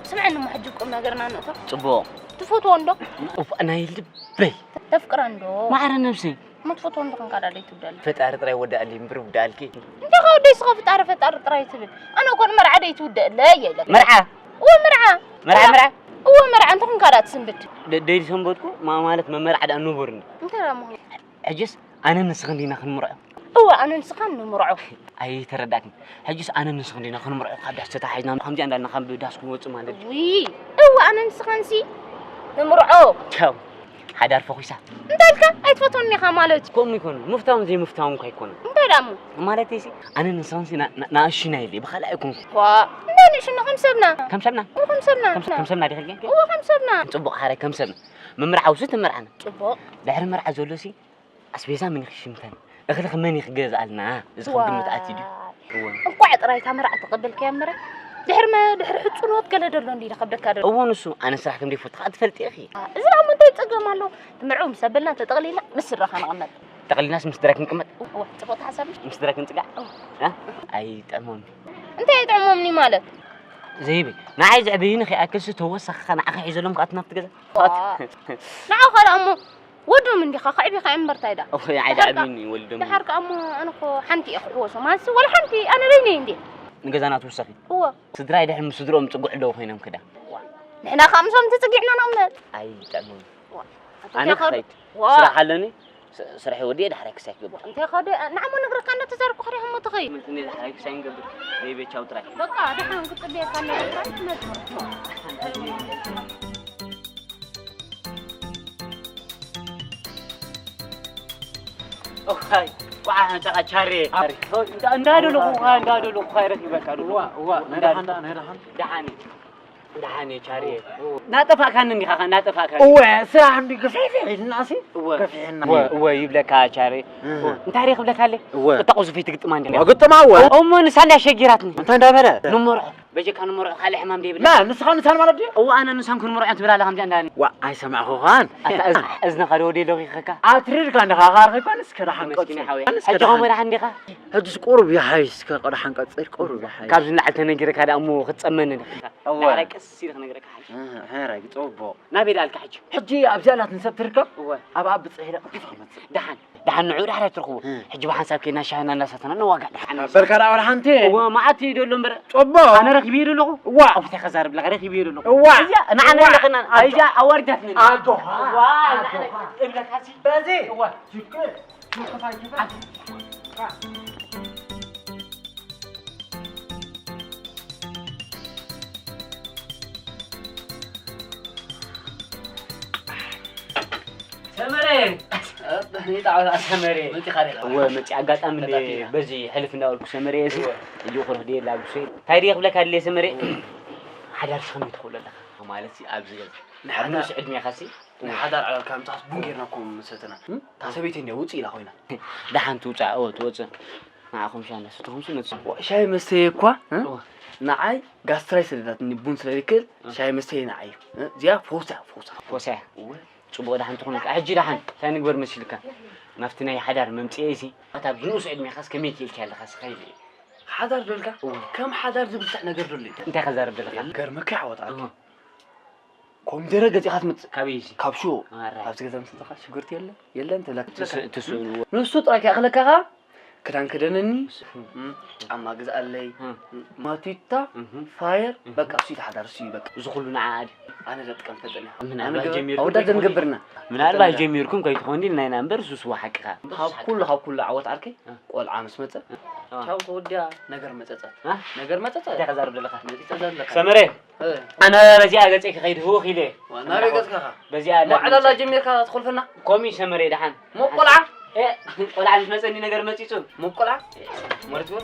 سمعنا ما حجكم ناقرنا نقطة صبو تفوتوا عنده أنا يلبي تفكر عنده ما عرف نفسي ما تفوتوا عنده كان قاعد عليه تبدل فتعرف ترى ودا اللي مبرو ودا الكي انت خاودي سخاف تعرف ترى تبدل انا كون مرعى دي تبدل لا يا لا مرعى مرعى هو مرعى انت كان قاعد تسنبت دير سنبتكو ما مالت ما مرعى انو برني انت لا مو حجس انا نسخن دينا خنمرع هو انا نسخن نمرعو اي ترداكني حجس انا نسخن دينا خنمرع قاعد حسيت حينا خمجي عندنا خم بداس كوت مالت وي هو انا نسخن سي نمرعو تشاو حدار فوقيسا انت لك اي تفوتوني خمالت كم يكون مفتاهم زي مفتاهم كيكون انت لا مو مالتي سي انا نسخن سي ناشينا لي بخلاكم وا انت شنو خمسبنا كم سبنا كم سبنا دي خليك هو خمسبنا صبو حري كم سبنا ممرعه وست مرعنا صبو دحر مرعه زولوسي اسبيزا من خشمتن اخلي خماني خجازالنا اذا خدمه تاتي دي هو انقعد رايتها مرعه تقبل كاميرا دحر حصنوت قال دلو ندي خبدك هذا هو نسو انا صراحه كم فوت قد فلت اخي اذا هم انت يتقمالو تمعوم سبلنا تتقلينا مسرخ انا قمت تقلي ناس مستدرك نقمت هو تفوت حسب مستدرك نطقع ها اي طعمون انت يطعموني مالك زيبي انا عايز ابين اخي اكلس توسخ انا اخي عايز لهم قاتنا تجد نعم خال امو ودو من دي خايبي خايمبر تايدا اخي عايز ابيني ولدهم دحرك امو انا كو حنتي اخو هو سماس ولا حنتي انا ليني عندي نغزانا توسخي هو صدراي دحم صدروم صقع دو خينم كده نحنا خمسهم تسقعنا نمت اي طعمون انا خايت صراحه لني صراحه ودي دحرك ساكب انت خد نعم نغرك انا تزارك خري هم تخي من دحرك ساينقبل دي بيتشاو تراي بقى دحن كنت بيه كان هاي وعها تقى شاري اندادو لو خيرك يبقى هو دحاني شاري ناطفا كان اني خا ناطفا كان هو ساعه عندي كفيفي الناسي كفينا هو يبلك شاري انت عارف يبلك عليه تقوز في تقطم عندي قطم اول امون ساندا شجراتني انت دابره نمر بيجي كان نمر خالي حمام دي لا نسخان ما ردي هو انا نسخان كن مرعت بلا لهم جنداني اي سمعه خان اذن خدودي لو خكا اتريد كان خاخار كان اسكره مسكين حوي حجهم ولا عندي خا هدس قرب يا حيس كقرا حنقصير قرب يا حيس كابز نعت نجرك هذا امو خصمن لا ركس سيرك نجرك حاج هراي صوبو نبي دالك حجي ابزالات نسب تركب اب صحيح دحن نعود حرا ترخو حجي بحساب كينا شاهنا ناساتنا نواقع دحن بركه ولا حنتي هو ما عاد يدلهم بر صوبو انا ركبير له وا افتي خزار بلا ركبير له وا انا لقنا اجا اوردتني ادو وا ابلك حسي بازي وا شكل شوف كيف سمري نيطاو سمري انت خارج هو متي اغاطام اللي بزي حلفنا ولك سمري اسي يجي خرج دي لا بشي تاريخ بلك هاللي سمري حدار شخم يدخل لك مالتي ابزي نحن مش عدمي خاسي حدار على الكام تاس بونغيرناكم مستنا تاسبيتي ني وصي لا خوينا دحن توصا او توصا معكم شان ستهم شنو شاي مستي اكو نعاي غاسترايس ذات نبون سليكل شاي مستي نعاي زيا فوسا صبو دحن تكون احجي دحن ثاني غبر مسلكا نفتنا حدار ممصيسي اتا بنوس عدمي خاص كميت يلك خاص خيل حدار دلك كم حدار بتاع نجر دلي انت خزار دلك غير عوض كم درجة خاتمت كابيسي كابشو عرفت كذا مستخدم شجرت يلا انت لك تسو نص طريق اخلكها كدان كدنني عما غزا لي ماتيتا فاير بقى سي حدار سي بقى زخلنا عادي انا لطقم تطني من انا جمير او دد نغبرنا من الله جميركم كيتخوندي لنا نمبر سوس وحقها ها كل عوض عركي قول عامس مت تاو كودا نجر متص نجر متص انت خزار بدلك سمري انا بزي اغصي خيد هو خيله وانا ريغتك بزي على وعلى الله جميرك تدخل فينا كومي سمري دحن مو قلعه ايه قلعه مش مسني نجر متيصو مو قلعه مرتو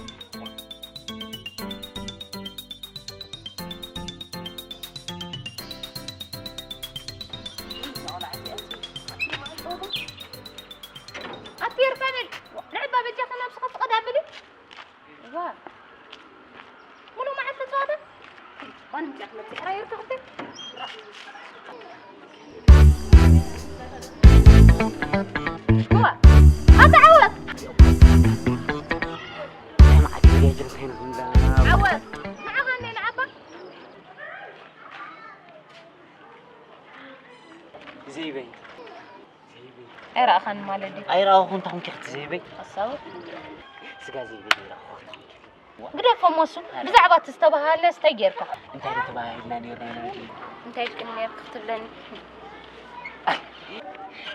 ايوه منو معك تزوده وانا مش احمد رايك تاخذ هو اتعود ما عاد يجري هنا عود مع غني نعبا زيبي اي راخن مالدي اي راهو كنت كنت زيبي اصور سقا زيبي راهو قد فموسو بزعبه تستبهال استجيرك انت اللي تباهلنا نيرنا انت ايش كني كتب لني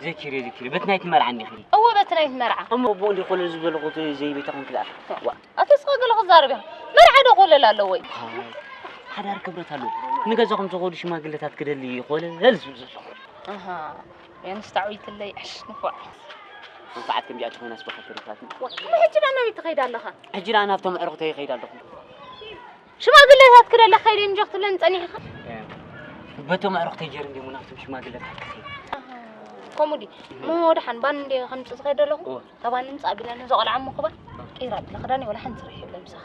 ذكري بتنايت مرعني خلي هو بتنايت مرعى هم ابو اللي يقول زبل قطي زيبي تكون كذا اتسقق الغزار بها مرعى دخول لا لوي حدار كبرت له نغزاكم تقول شماغلتات كدلي يقول هلز اها يعني استعويت اللي عش نفع نفعتكم جاتكم ناس بخطرات ما حجنا انا بيتخيد الله حجنا انا فتم عرقتي يخيد الله شو ما قلت كده لا خيرين جخت لن تاني بتم عرقتي جير دي منافتم شماغلتات كخيد كومودي مو دحن بان دي خمس تخيد له طبعا نمص قبلنا زقل عمو خبا قيرات لخداني ولا حنت ريح ولا مسخ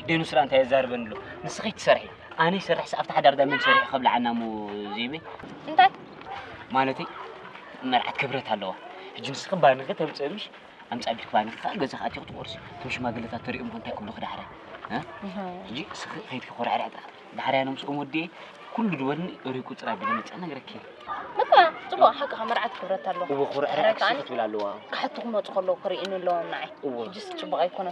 دينو سرا انت يزاربن له نسخي تسرحي انا سرح سافت حدار دم سرح قبل عنا مو زيبي انت مالتي مرعت كبرت الله حجي نسخ بانك تبصمش امص ابيك بانك غزا خاتي تقرص تمش ما قلت تريم كنت كله خداره ها جي سخ خيت خورع دحرا انا مسقم ودي كل دون ريكو صرا بيمص نغرك مكا صبا حق مرعت كبرت الله وخورع سخت بلالوا كحتكم ما تخلو قرئن لو نعي حجي صبا يكون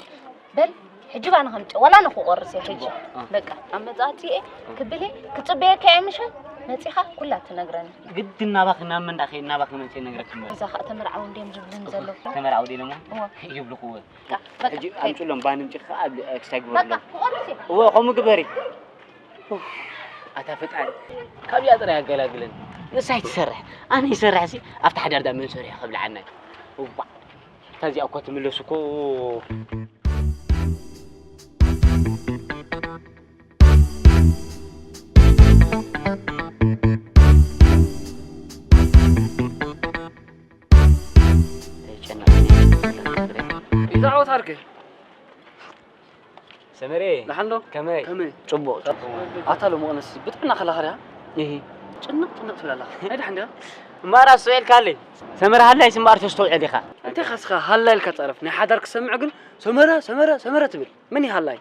بل حجي بانا خمط ولا نخو قرص يا حجي بقى امزاتي كبلي كصبيك يمشى نصيحه كلها تنغرني قدنا باخنا من داخلنا باخنا من نغرك اذا خا تمرعو انديم جبلن زلو تمرعو دي لمو يبلكو حجي امطلهم بانم خا اكستاغبر بقى قرصي هو قوم غبري اتفقان كابي اطرا ياغلاغلن نساي تسرح انا يسرح سي افتح دار من سرح قبل عنا وبا تازي اكو تملسكو إذا عوض حركة سمري لحنو كمي صبو عطالو مؤنس بتبنا خلا خريها ايه ጭንቅ ትላለህ አይደል እንዴ ما راس سؤال قال لي سمر هلا يسمع تستوعب ديخا انت خاصك هلا الكطرف ني حدرك سمع قل سمره تبل من هلاي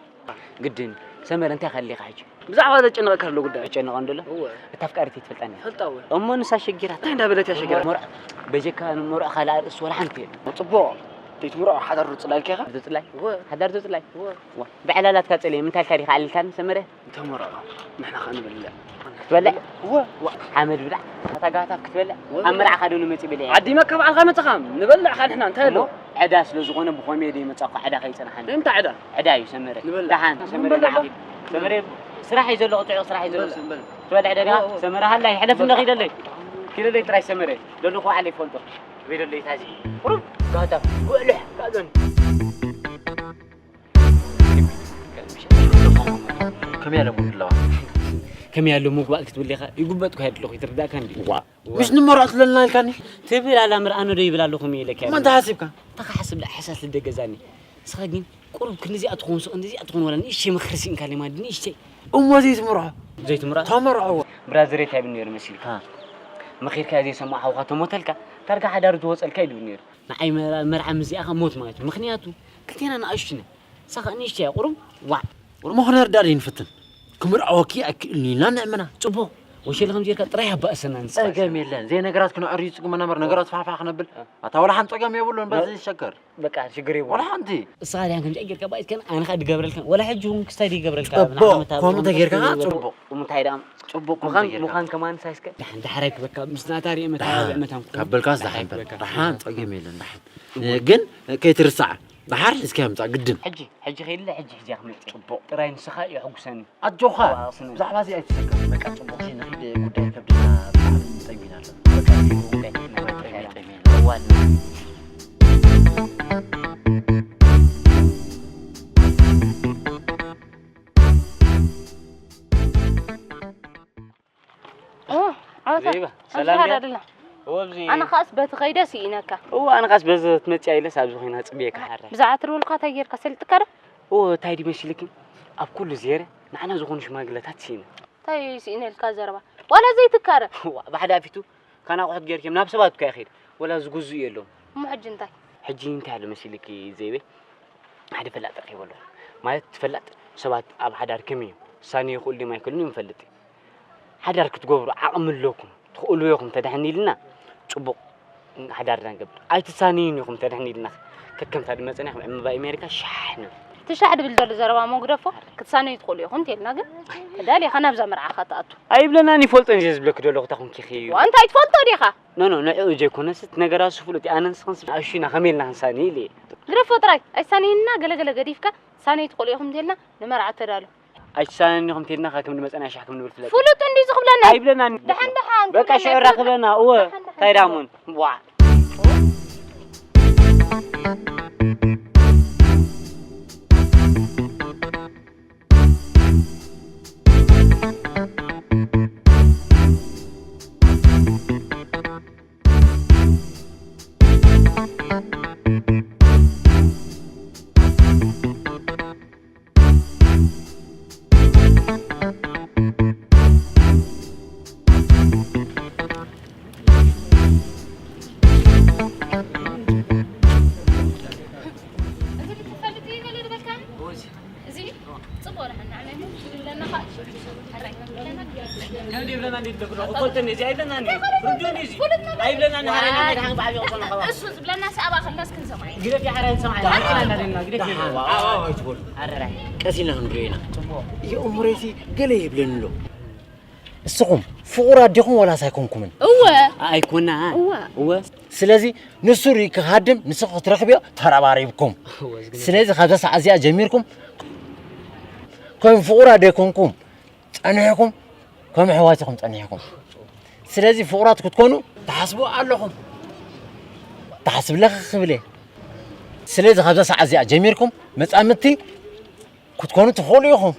قدن سمر انت خليك حاجه بزعوا هذا ጭንቅ كارلو غدا ጭንቅ እንደለ هو تفكرتي تفلطني فلطاو امو نسا شجرات انت بدت يا شجرات مرع بجكا مرع خلا اس ولا حنتي صبو تيت مرع حدر صلاي كيخا تطلع حدر تطلع بعلالات كاصلي من تاريخ على كان سمره انت مرع نحن خان بلا تبلع هو حامد بلع تاغاتا كتبلع امرع خدونو متي بلع عدي ما كبع الخامه تخام نبلع خان احنا انت هلو عداس لو زغونه بخوميدي مصاق عدا خيصنحن انت عدا يسمره نبلع. دحان سمره سراح يزلو قطعو سراح يزلو تبلع دغا سمره هلا يحلف النخيد لي كيلو لي تراي سمره لو خو علي فولتو فيديو لي تازي غاتا ولح قادن كم يا لمو الله كم يالو مقبال كتبلي خا يغبطكو هيدلو يترداك اندي مش نمرات لنا الكاني تبل على امر انا دو يبلالكم يلك ما انت حاسبك تحسب لا حساس لدغزاني سخاجين قرب كنزي اتخون سو اندزي اتخون ولا نيش مخرسين كلمه نيش امتي تمرح زيت مرا تمرعوا برازري تابنير مسيل ها مخير كازي سمعوا خاطو موتلكا ترجع حدار توصلكا يدبنير نعي مرعى مزياخ موت مات مخنياتو كنتينا نعشنا سخانيش يا قرب وا مخنر داري نفتن كمرعوكي اكلني لا نعمنا صبو وش اللي خمجيركا طريح باسنا نسا جميل زي نغرات كنا عريس كما نمر نغرات فعفع نبل اتا ولا حن طقم يبلون بس يشكر بقى شجري ولا حنتي صار يعني كم جيركا بايت كان انا خد جبرلكا ولا حجهم كستادي جبرلكا كم تغيركا صبو ومتايدام صبو مخان كمان سايسك دحن دحرك بك مسناتاري متام كابلكاس دحين دحان طقم يلن دحين جن كيترسع بحر اسكام تاع قدم حجي خيل لا حجي اخمط صبو تراي نسخا يحقسني اجوخا زعما زي ايتسكر بقى صبو شي نخد غداي كبدنا بحال طيبينا زيبا سلام يا وبزي انا خاص بتخيدسي انك هو انا خاص بز تمتي ايله ساب زخينا صبيك حره بزعت رولكا تغير كسلت كره تايدي ماشي لكن اب كل زياره معنا زخون شماغلتات سينا تاي سينا الكازربا ولا زي تكاره بعد افيتو كان اقعد غيركم ناب سبات كاخير ولا زغزو يلو مو حج انت حجي انت على مسلكي زيبه حدا فلات رخي والله ما تفلت سبات اب حدار كمي ساني يقول لي ما يكلني مفلتي حدار كتغبروا عقم لكم تقولوا يكم تدحني لنا صبق حدار نقبل اي تسانين يكم تدحني لنا ككم تاد مصنح بامريكا شحن تشحد بالدر زربا مغرفو كتساني يدخل يكون تيلنا غن هدالي خنا بزا مرعا خطاتو اي بلنا ني فولت انجز بلك دلو تاخون كيخي وانت ايتفولتو ديخا نو نو جاي كنا ست نغرا سفلتي انا نسخنس اشينا خميلنا ساني لي غرفو طراي اي سانينا غلغله غديفكا ساني يدخل يكم تيلنا نمرعا تدالو اي ساني يكم تيلنا خاكم المصنع شحكم نبل فلت فلوت اندي زخبلنا اي بلنا دحن بقى شعر راكبنا هو تايرامون وا يأمريسي قال يبلن له السقم فقرا ديكم ولا سايكونكم اي كنا هو سلازي نسوري كهادم نسخ ترخبيا تراباريبكم سلازي هذا ساعه جميركم كم فقرا ديكونكم انيكم كم حواتكم انيكم سلازي فقرات كتكونوا تحسبوا عليكم تحسب لك خبله سلازي هذا ساعه جميركم مصامتي كتكونوا تخوليهم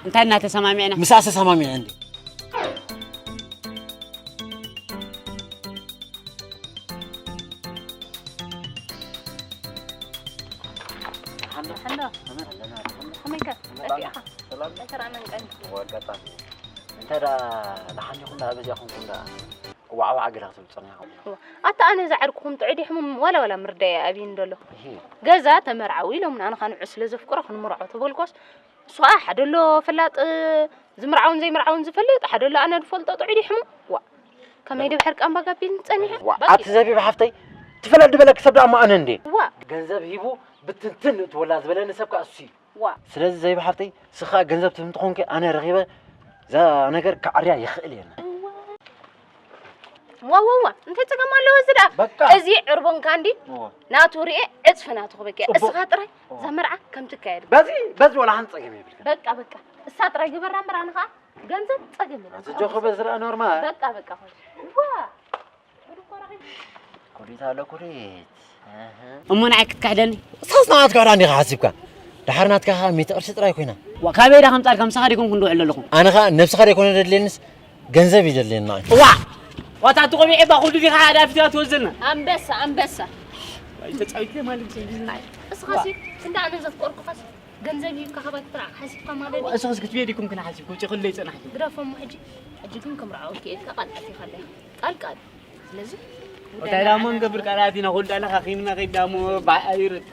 انت انا تسمعنا مساسه سمامي عندي أتا أنا زعركم تعدي حمم ولا مردايا أبين دلو جزا تمرعوي لو من أنا خان عسل زفكره خن مرعو تقولكوس سواء حد له فلات زمرعون زي مرعون زفلت حد له أنا الفلت تعدي حمم وا كم يدي بحرك أم بقى بنتنيها أتزابي بحفتي تفلت دبلك سبع ما أنا ندي وا جنزب هيبو بتنتن ولا زبلنا سبك أسي وا سلازي زي بحفتي سخاء جنزب تمتقون كي أنا رغيبة ذا نجر كعريا يخلينا وا أنت تجمع له زرع أزي عربون كاندي ناتوري أتفنا تخبك السخاطرة زمرعة كم تكايد بزي ولا هنص جميل بقى الساطرة جبر رامران خا جنزب تجمل تجوخ بزرع نورمال بقى وا كوريت على كوريت أمون عك كعدني صاصنات كعدني حاسبك دحرنات كها ميت قرش تراي كوينا وكابيدا خمس كم سخر يكون كندو على لكم أنا خا نفس خير يكون دلينس جنزب يدلين معي وتعطوا قبي عبا خلوا في حاجة في توزلنا أمبسة تسويت ما لك شيء بس خاسي أنت أنا زفكرك خاص جنزبي كهبة ترى حاسب كمان ده أشخاص كتير ديكم كنا حاسب كل شيء خليه أنا حاسب درافهم حجيكم كم رعوا كي كقال أتي خليه قال لازم وتعالى من قبل كراتينا قلت أنا خايفين غير دامو بعير